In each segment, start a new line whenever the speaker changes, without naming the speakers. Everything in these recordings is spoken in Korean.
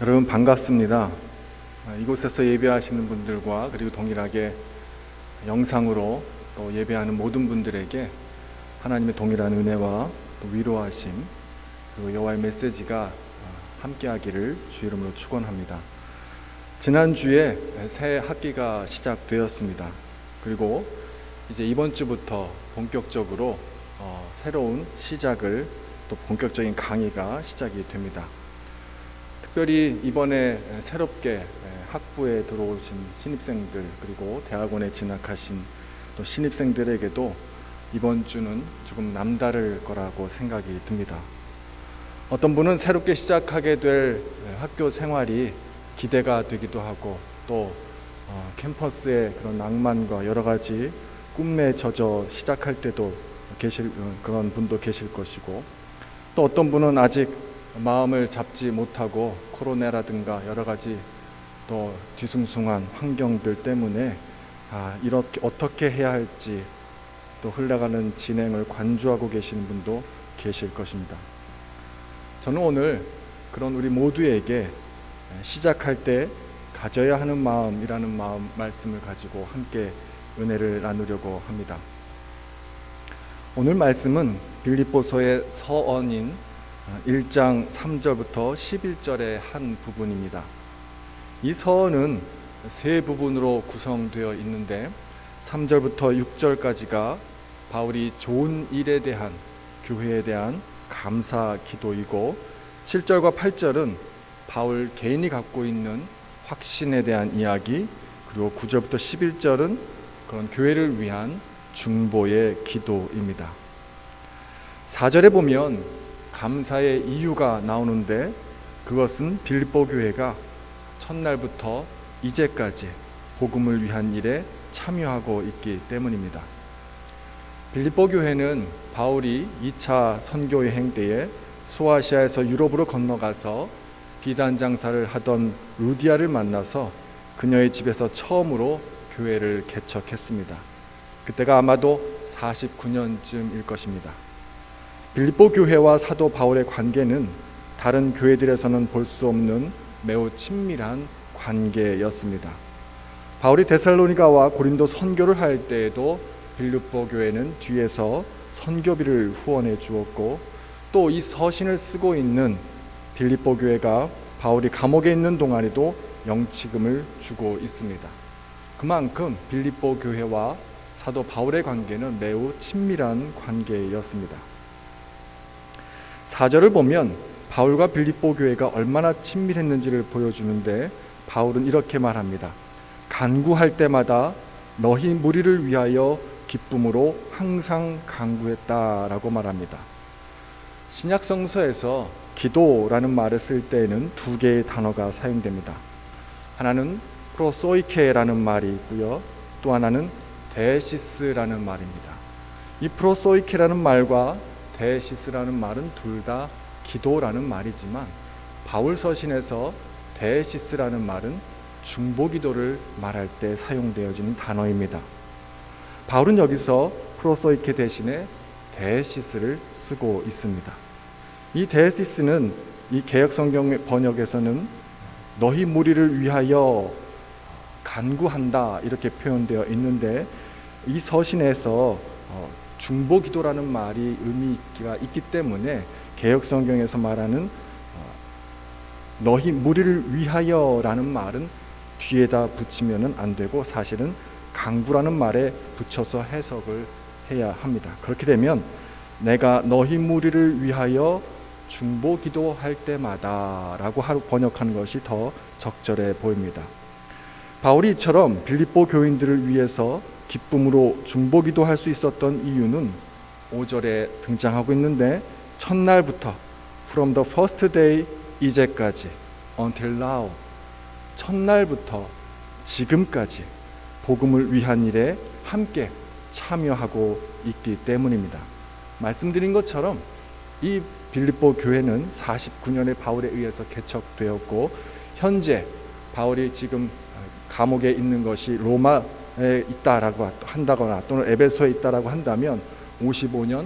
여러분 반갑습니다. 이곳에서 예배하시는 분들과 그리고 동일하게 영상으로 또 예배하는 모든 분들에게 하나님의 동일한 은혜와 또 위로하심 그리고 여호와의 메시지가 함께하기를 주 이름으로 축원합니다. 지난주에 새 학기가 시작되었습니다. 그리고 이제 이번 주부터 본격적으로 새로운 시작을 또 본격적인 강의가 시작이 됩니다. 특별히 이번에 새롭게 학부에 들어오신 신입생들 그리고 대학원에 진학하신 또 신입생들에게도 이번 주는 조금 남다를 거라고 생각이 듭니다. 어떤 분은 새롭게 시작하게 될 학교 생활이 기대가 되기도 하고 또 캠퍼스의 그런 낭만과 여러 가지 꿈에 젖어 시작할 때도 계실 그런 분도 계실 것이고 또 어떤 분은 아직 마음을 잡지 못하고 코로나라든가 여러 가지 또 뒤숭숭한 환경들 때문에 이렇게 어떻게 해야 할지 또 흘러가는 진행을 관조하고 계시는 분도 계실 것입니다. 저는 오늘 그런 우리 모두에게 시작할 때 가져야 하는 마음이라는 말씀을 가지고 함께 은혜를 나누려고 합니다. 오늘 말씀은 빌립보서의 서언인 1장 3절부터 11절의 한 부분입니다. 이 서언은 세 부분으로 구성되어 있는데 3절부터 6절까지가 바울이 좋은 일에 대한 교회에 대한 감사 기도이고 7절과 8절은 바울 개인이 갖고 있는 확신에 대한 이야기 그리고 9절부터 11절은 그런 교회를 위한 중보의 기도입니다. 4절에 보면 감사의 이유가 나오는데 그것은 빌립보 교회가 첫날부터 이제까지 복음을 위한 일에 참여하고 있기 때문입니다. 빌립보 교회는 바울이 2차 선교 여행 때에 소아시아에서 유럽으로 건너가서 비단 장사를 하던 루디아를 만나서 그녀의 집에서 처음으로 교회를 개척했습니다. 그때가 아마도 49년쯤일 것입니다. 빌립보 교회와 사도 바울의 관계는 다른 교회들에서는 볼 수 없는 매우 친밀한 관계였습니다. 바울이 데살로니가와 고린도 선교를 할 때에도 빌립보 교회는 뒤에서 선교비를 후원해 주었고 또 이 서신을 쓰고 있는 빌립보 교회가 바울이 감옥에 있는 동안에도 영치금을 주고 있습니다. 그만큼 빌립보 교회와 사도 바울의 관계는 매우 친밀한 관계였습니다. 4절을 보면 바울과 빌립보 교회가 얼마나 친밀했는지를 보여주는데 바울은 이렇게 말합니다. 간구할 때마다 너희 무리를 위하여 기쁨으로 항상 간구했다라고 말합니다. 신약 성서에서 기도라는 말을 쓸 때에는 두 개의 단어가 사용됩니다. 하나는 프로소이케라는 말이 있고요. 또 하나는 데시스라는 말입니다. 이 프로소이케라는 말과 데시스라는 말은 둘 다 기도라는 말이지만 바울 서신에서 데시스라는 말은 중보기도를 말할 때 사용되어지는 단어입니다. 바울은 여기서 프로소이케 대신에 데시스를 쓰고 있습니다. 이 데시스는 이 개역성경 번역에서는 너희 무리를 위하여 간구한다 이렇게 표현되어 있는데 이 서신에서 중보기도라는 말이 의미가 있기 때문에 개역성경에서 말하는 너희 무리를 위하여라는 말은 뒤에다 붙이면 안 되고 사실은 간구라는 말에 붙여서 해석을 해야 합니다. 그렇게 되면 내가 너희 무리를 위하여 중보기도할 때마다 라고 번역하는 것이 더 적절해 보입니다. 바울이 이처럼 빌립보 교인들을 위해서 기쁨으로 중보기도할 수 있었던 이유는 5절에 등장하고 있는데 첫날부터 from the first day 이제까지 until now 첫날부터 지금까지 복음을 위한 일에 함께 참여하고 있기 때문입니다. 말씀드린 것처럼 이 빌립보 교회는 49년에 바울에 의해서 개척되었고 현재 바울이 지금 감옥에 있는 것이 로마에 있다라고 한다거나 또는 에베소에 있다라고 한다면 55년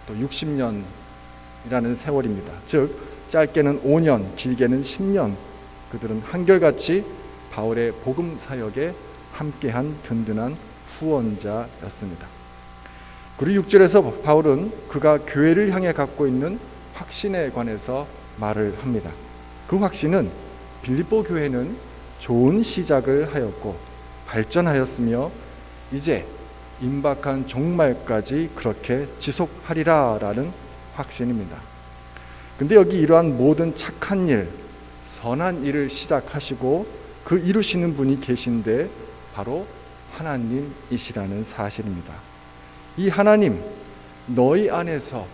또 60년이라는 세월입니다. 즉 짧게는 5년, 길게는 10년 그들은 한결같이 바울의 복음 사역에 함께한 든든한 후원자였습니다. 그리고 6절에서 바울은 그가 교회를 향해 갖고 있는 확신에 관해서 말을 합니다. 그 확신은 빌립보 교회는 좋은 시작을 하였고 발전하였으며 이제 임박한 종말까지 그렇게 지속하리라라는 확신입니다. 근데 여기 이러한 모든 착한 일, 선한 일을 시작하시고 그 이루시는 분이 계신데 바로 하나님이시라는 사실입니다. 이 하나님, 너희 안에서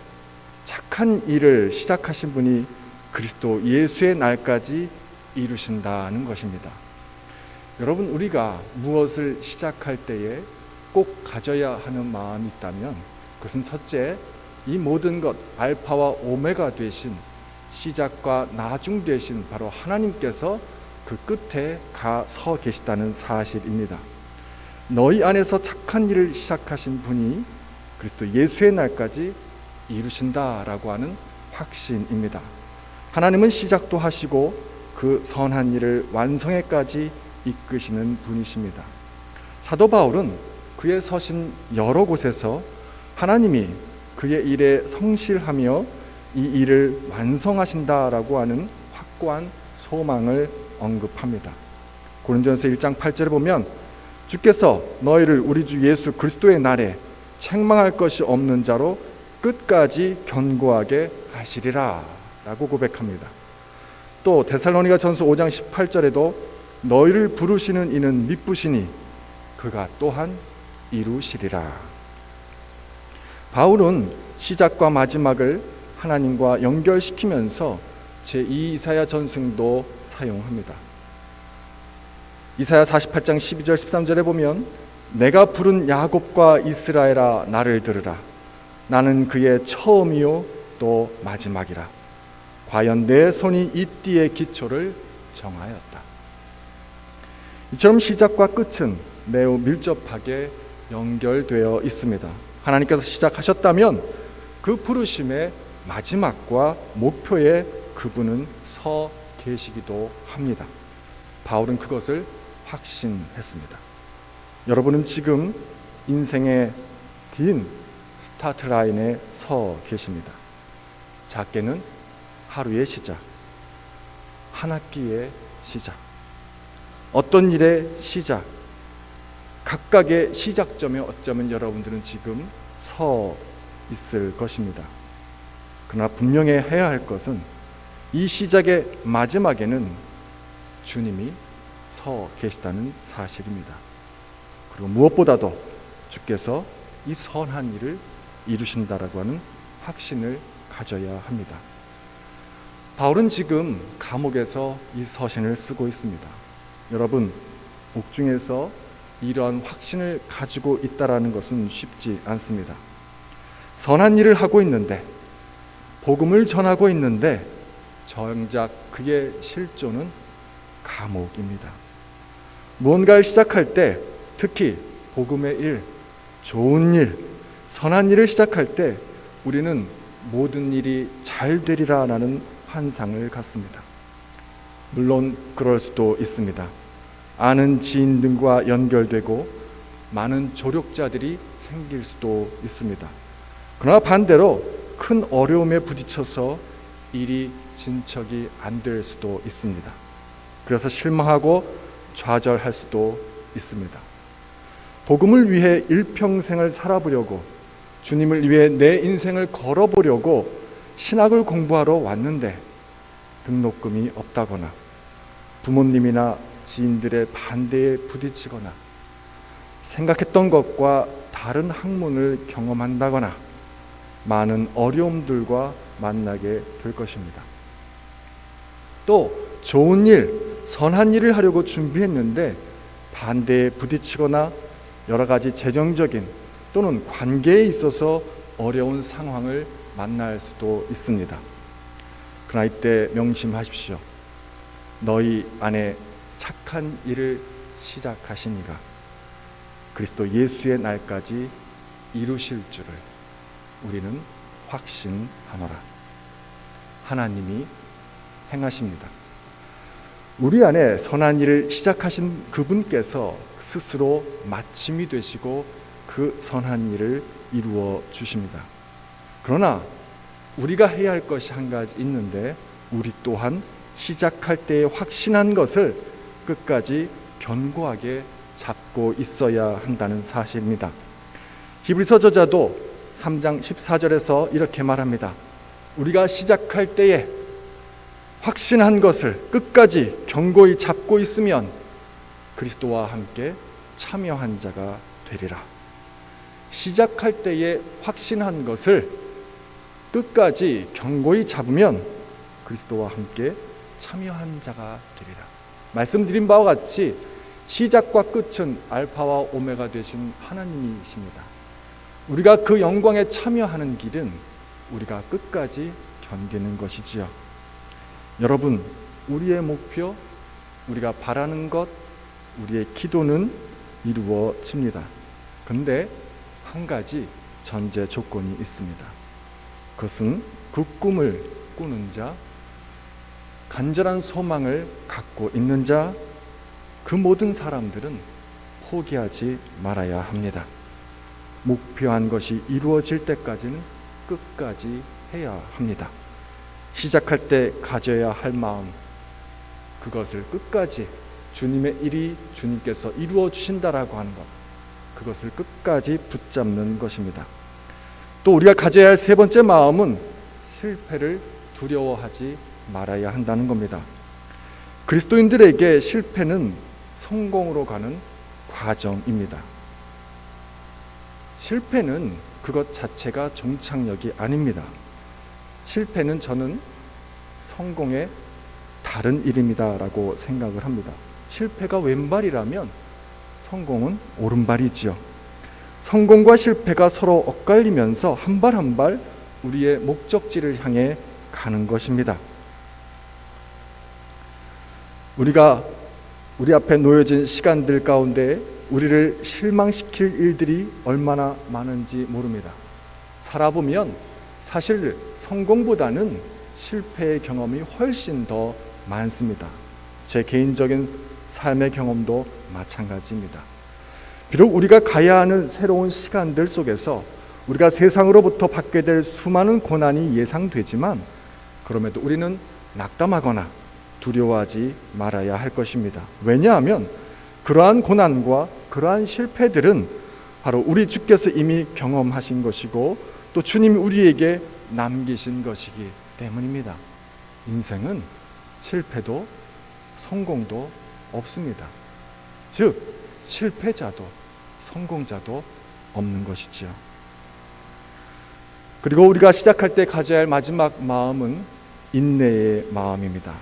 착한 일을 시작하신 분이 그리스도 예수의 날까지 이루신다는 것입니다. 여러분, 우리가 무엇을 시작할 때에 꼭 가져야 하는 마음이 있다면 그것은 첫째, 이 모든 것 알파와 오메가 되신 시작과 나중 되신 바로 하나님께서 그 끝에 가 서 계시다는 사실입니다. 너희 안에서 착한 일을 시작하신 분이 그리스도 예수의 날까지 이루신다라고 하는 확신입니다. 하나님은 시작도 하시고 그 선한 일을 완성에까지 이끄시는 분이십니다. 사도 바울은 그의 서신 여러 곳에서 하나님이 그의 일에 성실하며 이 일을 완성하신다라고 하는 확고한 소망을 언급합니다. 고린도전서 1장 8절에 보면 주께서 너희를 우리 주 예수 그리스도의 날에 책망할 것이 없는 자로 끝까지 견고하게 하시리라 라고 고백합니다. 또 데살로니가전서 5장 18절에도 너희를 부르시는 이는 미쁘시니 그가 또한 이루시리라. 바울은 시작과 마지막을 하나님과 연결시키면서 제2 이사야 전승도 사용합니다. 이사야 48장 12절 13절에 보면 내가 부른 야곱과 이스라엘아 나를 들으라. 나는 그의 처음이요 또 마지막이라. 과연 내 손이 이 띠의 기초를 정하였다. 이처럼 시작과 끝은 매우 밀접하게 연결되어 있습니다. 하나님께서 시작하셨다면 그 부르심의 마지막과 목표에 그분은 서 계시기도 합니다. 바울은 그것을 확신했습니다. 여러분은 지금 인생의 긴 스타트 라인에 서 계십니다. 작게는 하루의 시작, 한 학기의 시작, 어떤 일의 시작, 각각의 시작점에 어쩌면 여러분들은 지금 서 있을 것입니다. 그러나 분명히 해야 할 것은 이 시작의 마지막에는 주님이 서 계시다는 사실입니다. 그리고 무엇보다도 주께서 이 선한 일을 이루신다라고 하는 확신을 가져야 합니다. 바울은 지금 감옥에서 이 서신을 쓰고 있습니다. 여러분, 옥중에서 이러한 확신을 가지고 있다라는 것은 쉽지 않습니다. 선한 일을 하고 있는데, 복음을 전하고 있는데 정작 그의 실존은 감옥입니다. 무언가를 시작할 때, 특히 복음의 일, 좋은 일, 선한 일을 시작할 때 우리는 모든 일이 잘 되리라라는 환상을 갖습니다. 물론 그럴 수도 있습니다. 아는 지인 등과 연결되고 많은 조력자들이 생길 수도 있습니다. 그러나 반대로 큰 어려움에 부딪혀서 일이 진척이 안 될 수도 있습니다. 그래서 실망하고 좌절할 수도 있습니다. 복음을 위해 일평생을 살아보려고, 주님을 위해 내 인생을 걸어보려고 신학을 공부하러 왔는데 등록금이 없다거나 부모님이나 지인들의 반대에 부딪히거나 생각했던 것과 다른 학문을 경험한다거나 많은 어려움들과 만나게 될 것입니다. 또 좋은 일, 선한 일을 하려고 준비했는데 반대에 부딪히거나 여러 가지 재정적인 또는 관계에 있어서 어려운 상황을 만날 수도 있습니다. 그러나 이때 명심하십시오. 너희 안에 착한 일을 시작하신 이가 그리스도 예수의 날까지 이루실 줄을 우리는 확신하노라. 하나님이 행하십니다. 우리 안에 선한 일을 시작하신 그분께서 스스로 마침이 되시고 그 선한 일을 이루어 주십니다. 그러나 우리가 해야 할 것이 한 가지 있는데, 우리 또한 시작할 때에 확신한 것을 끝까지 견고하게 잡고 있어야 한다는 사실입니다. 히브리서 저자도 3장 14절에서 이렇게 말합니다. 우리가 시작할 때에 확신한 것을 끝까지 견고히 잡고 있으면 그리스도와 함께 참여한 자가 되리라. 시작할 때에 확신한 것을 끝까지 견고히 잡으면 그리스도와 함께 참여한 자가 되리라. 말씀드린 바와 같이 시작과 끝은 알파와 오메가 되신 하나님이십니다. 우리가 그 영광에 참여하는 길은 우리가 끝까지 견디는 것이지요. 여러분, 우리의 목표, 우리가 바라는 것, 우리의 기도는 이루어집니다. 그런데 한 가지 전제 조건이 있습니다. 그것은 그 꿈을 꾸는 자, 간절한 소망을 갖고 있는 자, 그 모든 사람들은 포기하지 말아야 합니다. 목표한 것이 이루어질 때까지는 끝까지 해야 합니다. 시작할 때 가져야 할 마음, 그것을 끝까지 주님의 일이 주님께서 이루어 주신다라고 하는 것, 그것을 끝까지 붙잡는 것입니다. 또 우리가 가져야 할 세 번째 마음은 실패를 두려워하지 말아야 한다는 겁니다. 그리스도인들에게 실패는 성공으로 가는 과정입니다. 실패는 그것 자체가 종착역이 아닙니다. 실패는 저는 성공의 다른 이름이다라고 생각을 합니다. 실패가 왼발이라면 성공은 오른발이지요. 성공과 실패가 서로 엇갈리면서 한 발 한 발 우리의 목적지를 향해 가는 것입니다. 우리가 우리 앞에 놓여진 시간들 가운데 우리를 실망시킬 일들이 얼마나 많은지 모릅니다. 살아보면 사실 성공보다는 실패의 경험이 훨씬 더 많습니다. 제 개인적인 삶의 경험도 마찬가지입니다. 비록 우리가 가야 하는 새로운 시간들 속에서 우리가 세상으로부터 받게 될 수많은 고난이 예상되지만, 그럼에도 우리는 낙담하거나 두려워하지 말아야 할 것입니다. 왜냐하면 그러한 고난과 그러한 실패들은 바로 우리 주께서 이미 경험하신 것이고 또 주님이 우리에게 남기신 것이기 때문입니다. 인생은 실패도 성공도 없습니다. 즉 실패자도 성공자도 없는 것이지요. 그리고 우리가 시작할 때 가져야 할 마지막 마음은 인내의 마음입니다.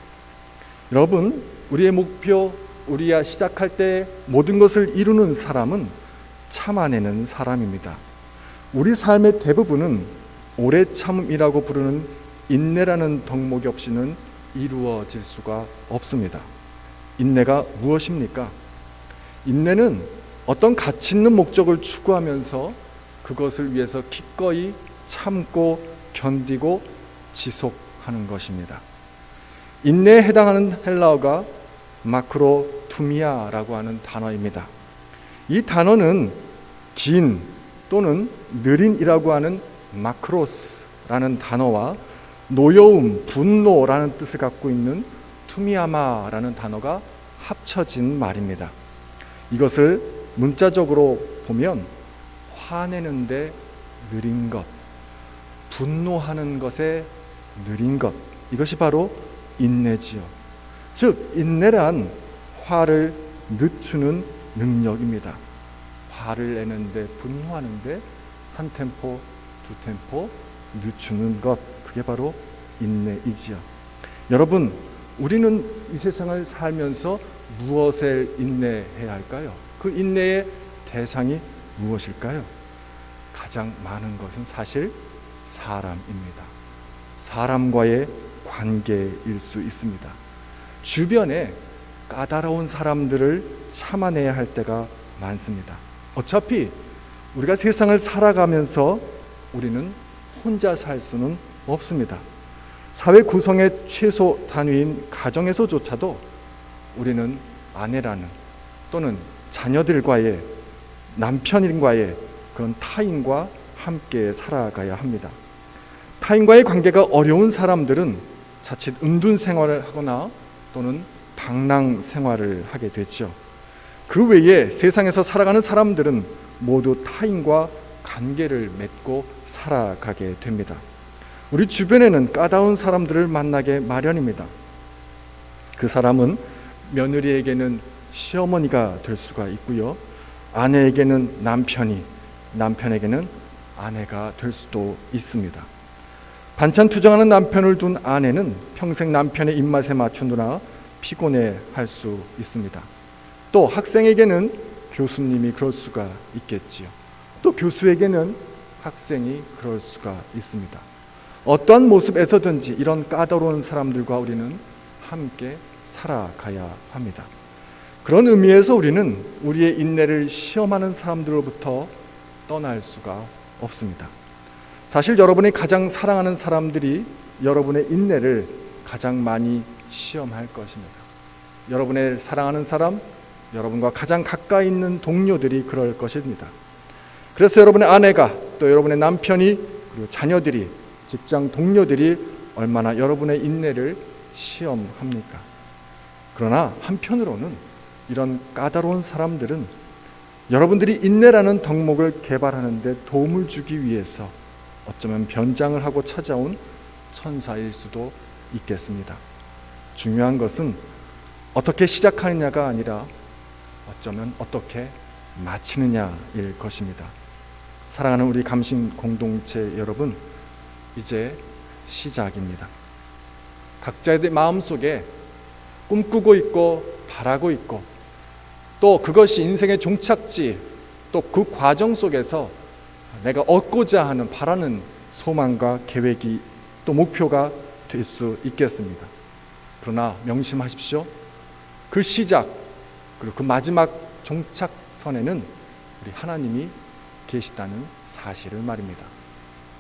여러분, 우리의 목표, 우리가 시작할 때 모든 것을 이루는 사람은 참아내는 사람입니다. 우리 삶의 대부분은 오래 참음이라고 부르는 인내라는 덕목이 없이는 이루어질 수가 없습니다. 인내가 무엇입니까? 인내는 어떤 가치 있는 목적을 추구하면서 그것을 위해서 기꺼이 참고 견디고 지속하는 것입니다. 인내에 해당하는 헬라어가 마크로투미아라고 하는 단어입니다. 이 단어는 긴 또는 느린이라고 하는 마크로스라는 단어와 노여움, 분노라는 뜻을 갖고 있는 투미아마라는 단어가 합쳐진 말입니다. 이것을 문자적으로 보면 화내는데 느린 것, 분노하는 것에 느린 것, 이것이 바로 인내지요. 즉 인내란 화를 늦추는 능력입니다. 화를 내는데, 분노하는데 한 템포, 두 템포 늦추는 것, 그게 바로 인내이지요. 여러분, 우리는 이 세상을 살면서 무엇을 인내해야 할까요? 그 인내의 대상이 무엇일까요? 가장 많은 것은 사실 사람입니다. 사람과의 관계일 수 있습니다. 주변에 까다로운 사람들을 참아내야 할 때가 많습니다. 어차피 우리가 세상을 살아가면서 우리는 혼자 살 수는 없습니다. 사회 구성의 최소 단위인 가정에서조차도 우리는 아내라는 또는 자녀들과의 남편과의 그런 타인과 함께 살아가야 합니다. 타인과의 관계가 어려운 사람들은 자칫 은둔 생활을 하거나 또는 방랑 생활을 하게 되죠. 그 외에 세상에서 살아가는 사람들은 모두 타인과 관계를 맺고 살아가게 됩니다. 우리 주변에는 까다로운 사람들을 만나게 마련입니다. 그 사람은 며느리에게는 시어머니가 될 수가 있고요, 아내에게는 남편이, 남편에게는 아내가 될 수도 있습니다. 반찬 투정하는 남편을 둔 아내는 평생 남편의 입맛에 맞추느라 피곤해 할 수 있습니다. 또 학생에게는 교수님이 그럴 수가 있겠지요. 또 교수에게는 학생이 그럴 수가 있습니다. 어떠한 모습에서든지 이런 까다로운 사람들과 우리는 함께 살아가야 합니다. 그런 의미에서 우리는 우리의 인내를 시험하는 사람들로부터 떠날 수가 없습니다. 사실 여러분이 가장 사랑하는 사람들이 여러분의 인내를 가장 많이 시험할 것입니다. 여러분의 사랑하는 사람, 여러분과 가장 가까이 있는 동료들이 그럴 것입니다. 그래서 여러분의 아내가, 또 여러분의 남편이, 그리고 자녀들이, 직장 동료들이 얼마나 여러분의 인내를 시험합니까? 그러나 한편으로는 이런 까다로운 사람들은 여러분들이 인내라는 덕목을 개발하는 데 도움을 주기 위해서 어쩌면 변장을 하고 찾아온 천사일 수도 있겠습니다. 중요한 것은 어떻게 시작하느냐가 아니라 어쩌면 어떻게 마치느냐일 것입니다. 사랑하는 우리 감신 공동체 여러분, 이제 시작입니다. 각자의 마음속에 꿈꾸고 있고 바라고 있고, 또 그것이 인생의 종착지, 또 그 과정 속에서 내가 얻고자 하는 바라는 소망과 계획이 또 목표가 될 수 있겠습니다. 그러나 명심하십시오. 그 시작 그리고 그 마지막 종착선에는 우리 하나님이 계시다는 사실을 말입니다.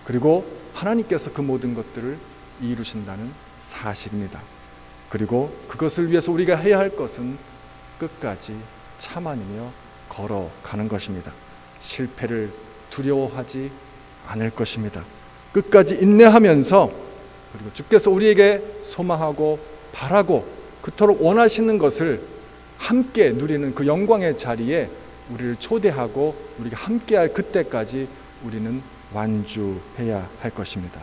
그리고 하나님께서 그 모든 것들을 이루신다는 사실입니다. 그리고 그것을 위해서 우리가 해야 할 것은 끝까지 참아내며 걸어가는 것입니다. 실패를 두려워하지 않을 것입니다. 끝까지 인내하면서, 그리고 주께서 우리에게 소망하고 바라고 그토록 원하시는 것을 함께 누리는 그 영광의 자리에 우리를 초대하고 우리가 함께할 그때까지 우리는 완주해야 할 것입니다.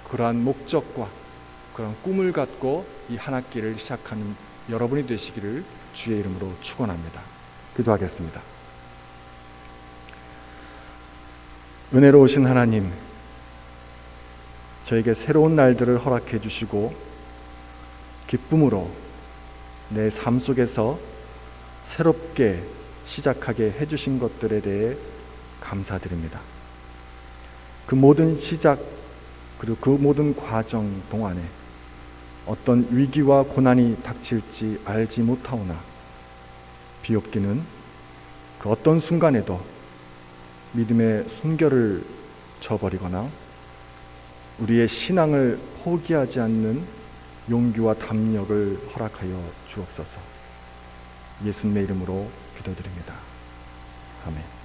그러한 목적과 그런 꿈을 갖고 이 한 학기를 시작하는 여러분이 되시기를 주의 이름으로 축원합니다. 기도하겠습니다. 은혜로우신 하나님, 저에게 새로운 날들을 허락해 주시고 기쁨으로 내 삶 속에서 새롭게 시작하게 해주신 것들에 대해 감사드립니다. 그 모든 시작 그리고 그 모든 과정 동안에 어떤 위기와 고난이 닥칠지 알지 못하오나 비옵기는 그 어떤 순간에도 믿음의 순결을 저버리거나 우리의 신앙을 포기하지 않는 용기와 담력을 허락하여 주옵소서. 예수님의 이름으로 기도드립니다. 아멘.